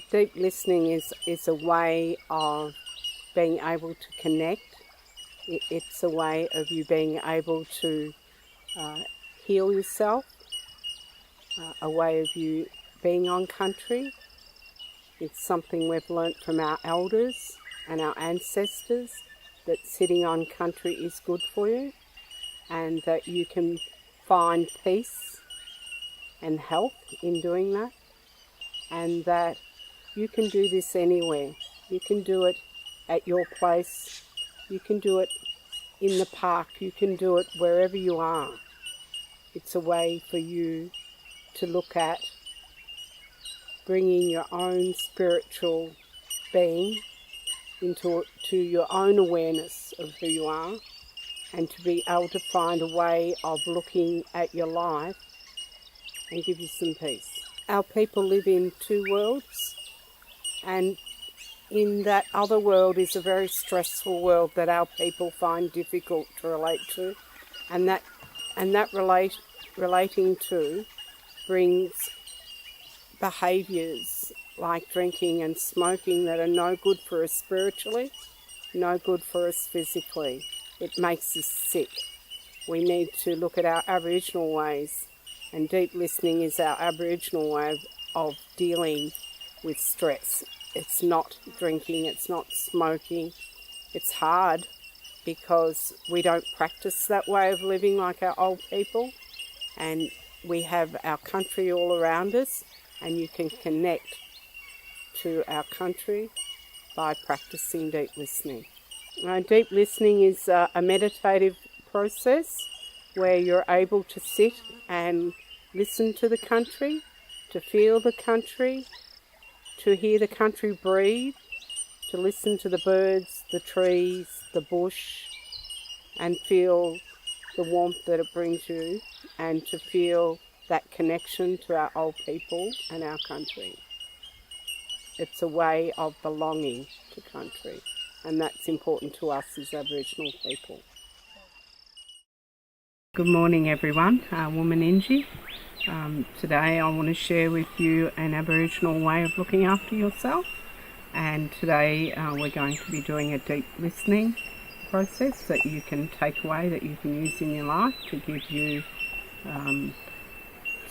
Deep listening is a way of being able to connect. It's a way of you being able to heal yourself, a way of you being on country. It's something we've learnt from our elders and our ancestors, that sitting on country is good for you, and that you can find peace and health in doing that, and that you can do this anywhere. You can do it at your place, you can do it in the park, you can do it wherever you are. It's a way for you to look at bringing your own spiritual being into your own awareness of who you are, and to be able to find a way of looking at your life and give you some peace. Our people live in two worlds, and in that other world is a very stressful world that our people find difficult to relate to, and that relating to brings behaviours like drinking and smoking that are no good for us spiritually, no good for us physically. It makes us sick. We need to look at our Aboriginal ways, and deep listening is our Aboriginal way of dealing with stress. It's not drinking, it's not smoking. It's hard because we don't practice that way of living like our old people, and we have our country all around us, and you can connect to our country by practicing deep listening. Deep listening is a meditative process where you're able to sit and listen to the country, to feel the country, to hear the country breathe, to listen to the birds, the trees, the bush, and feel the warmth that it brings you, and to feel that connection to our old people and our country. It's a way of belonging to country, and that's important to us as Aboriginal people. Good morning everyone, Woman Inji. Today I want to share with you an Aboriginal way of looking after yourself, and today we're going to be doing a deep listening process that you can take away, that you can use in your life to give you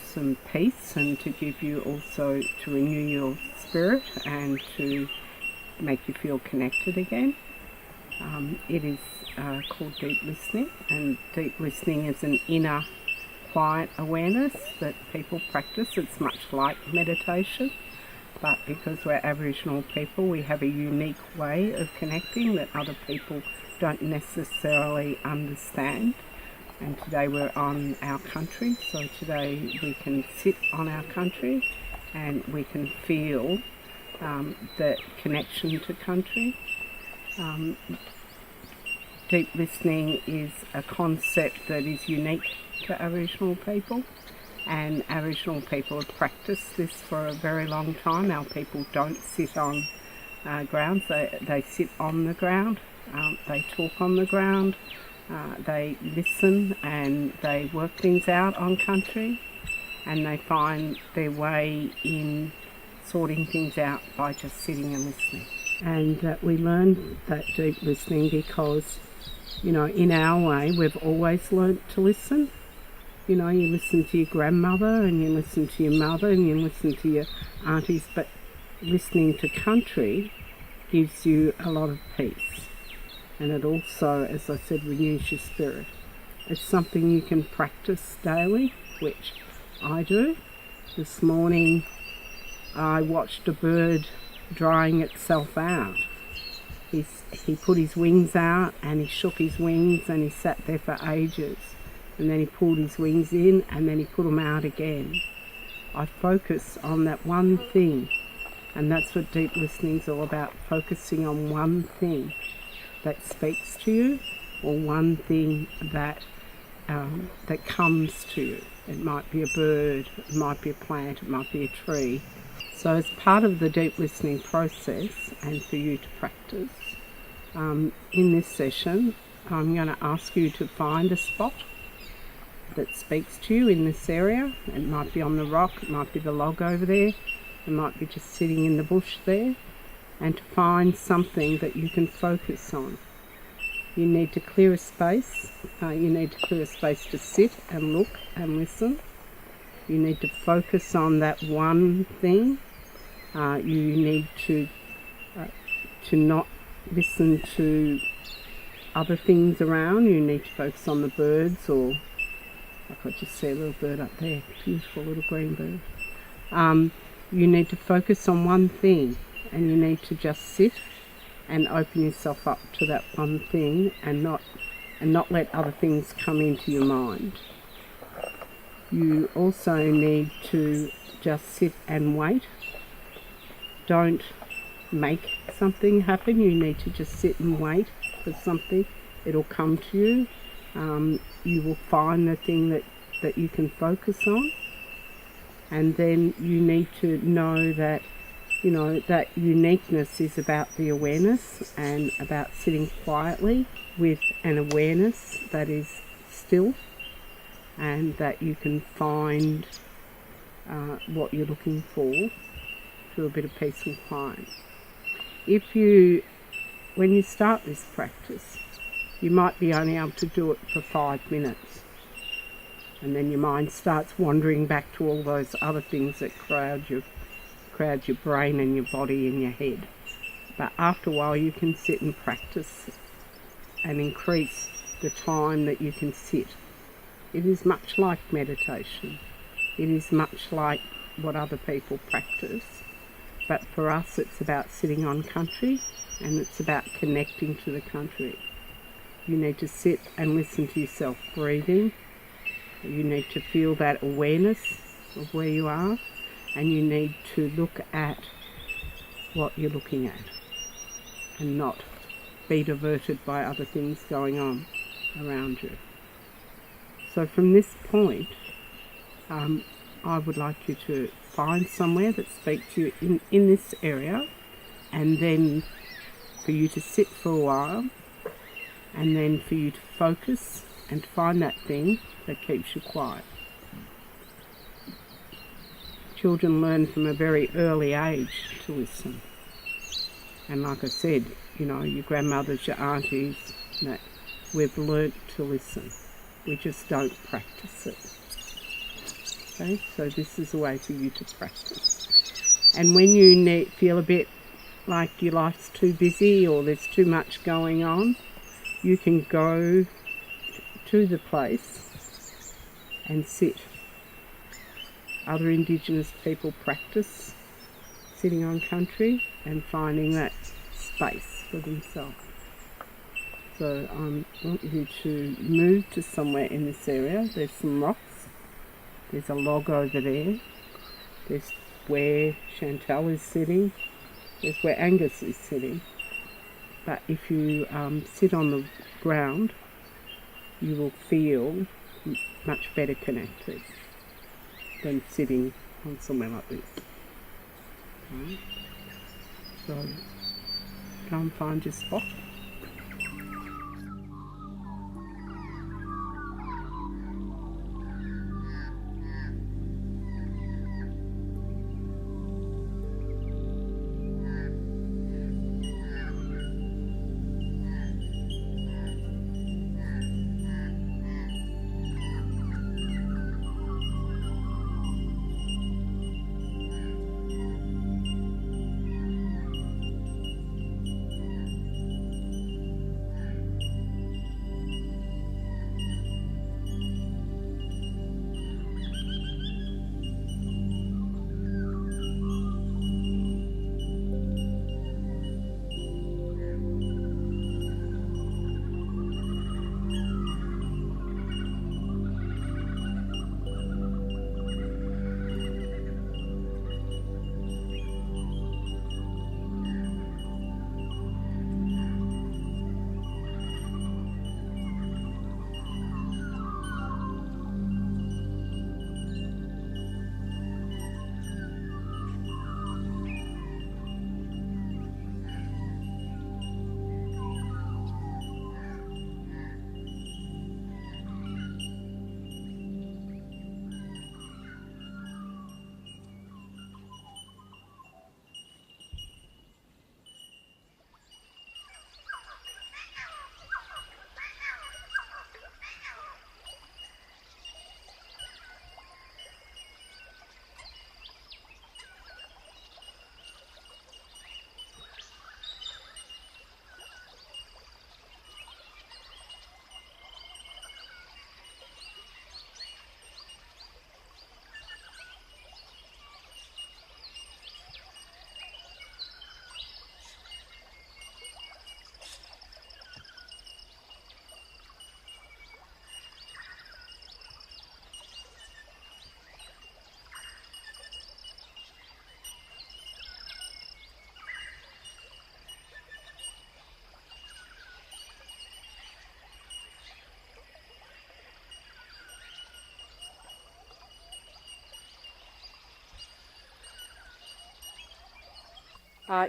some peace, and to give you also to renew your spirit and to make you feel connected again. It is called deep listening, and deep listening is an inner quiet awareness that people practice. It's much like meditation, but because we're Aboriginal people, we have a unique way of connecting that other people don't necessarily understand. And today we're on our country, so today we can sit on our country and we can feel the connection to country. Deep listening is a concept that is unique to Aboriginal people, and Aboriginal people have practiced this for a very long time. Our people don't sit on grounds, they sit on the ground, they talk on the ground, they listen and they work things out on country, and they find their way in sorting things out by just sitting and listening. And we learn that deep listening because, you know, in our way we've always learnt to listen. You know, you listen to your grandmother and you listen to your mother and you listen to your aunties, but listening to country gives you a lot of peace. And it also, as I said, renews your spirit. It's something you can practice daily, which I do. This morning I watched a bird drying itself out. He put his wings out and he shook his wings and he sat there for ages. And then he pulled his wings in and then he put them out again. I focus on that one thing, and that's what deep listening is all about, focusing on one thing that speaks to you, or one thing that comes to you. It might be a bird, it might be a plant, it might be a tree. So as part of the deep listening process, and for you to practice, in this session I'm going to ask you to find a spot that speaks to you in this area. It might be on the rock, it might be the log over there, It might be just sitting in the bush there, and to find something that you can focus on. You need to clear a space. You need to clear a space to sit and look and listen. You need to focus on that one thing. You need to not listen to other things around. You need to focus on the birds, or like I just see a little bird up there, beautiful little green bird. You need to focus on one thing, and you need to just sit and open yourself up to that one thing, and not let other things come into your mind. You also need to just sit and wait. Don't make something happen. You need to just sit and wait for something. It'll come to you. You will find the thing that you can focus on. And then you need to know that, that uniqueness is about the awareness, and about sitting quietly with an awareness that is still, and that you can find what you're looking for through a bit of peace and quiet. When you start this practice, you might be only able to do it for 5 minutes. And then your mind starts wandering back to all those other things that crowd your brain and your body and your head. But after a while you can sit and practice and increase the time that you can sit. It is much like meditation. It is much like what other people practice. But for us it's about sitting on country, and it's about connecting to the country. You need to sit and listen to yourself breathing. You need to feel that awareness of where you are, and you need to look at what you're looking at and not be diverted by other things going on around you. So from this point, I would like you to find somewhere that speaks to you in this area, and then for you to sit for a while, and then for you to focus and find that thing that keeps you quiet. Children learn from a very early age to listen. And like I said, your grandmothers, your aunties, that we've learnt to listen. We just don't practice it. Okay, so this is a way for you to practice. And when you feel a bit like your life's too busy or there's too much going on, you can go to the place and sit. Other Indigenous people practice sitting on country and finding that space for themselves. So I want you to move to somewhere in this area. There's some rocks. There's a log over there. There's where Chantal is sitting. There's where Angus is sitting. But if you sit on the ground, you will feel much better connected than sitting on somewhere like this. Okay. So go and find your spot.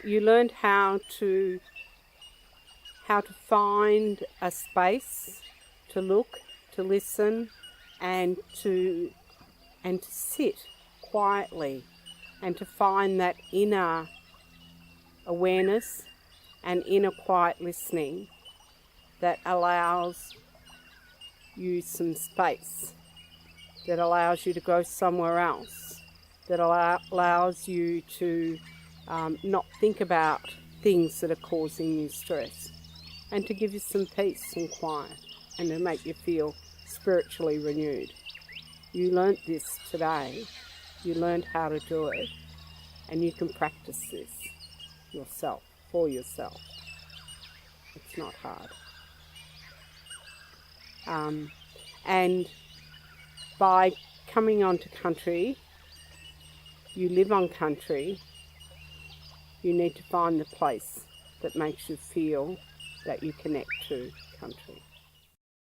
You learned how to find a space to look, to listen, and to sit quietly, and to find that inner awareness and inner quiet listening that allows you some space, that allows you to go somewhere else, that allows you to not think about things that are causing you stress, and to give you some peace and quiet, and to make you feel spiritually renewed. You learnt this today. You learned how to do it, and you can practice this yourself, for yourself. It's not hard. And by coming onto country, you live on country, you need to find the place that makes you feel that you connect to country.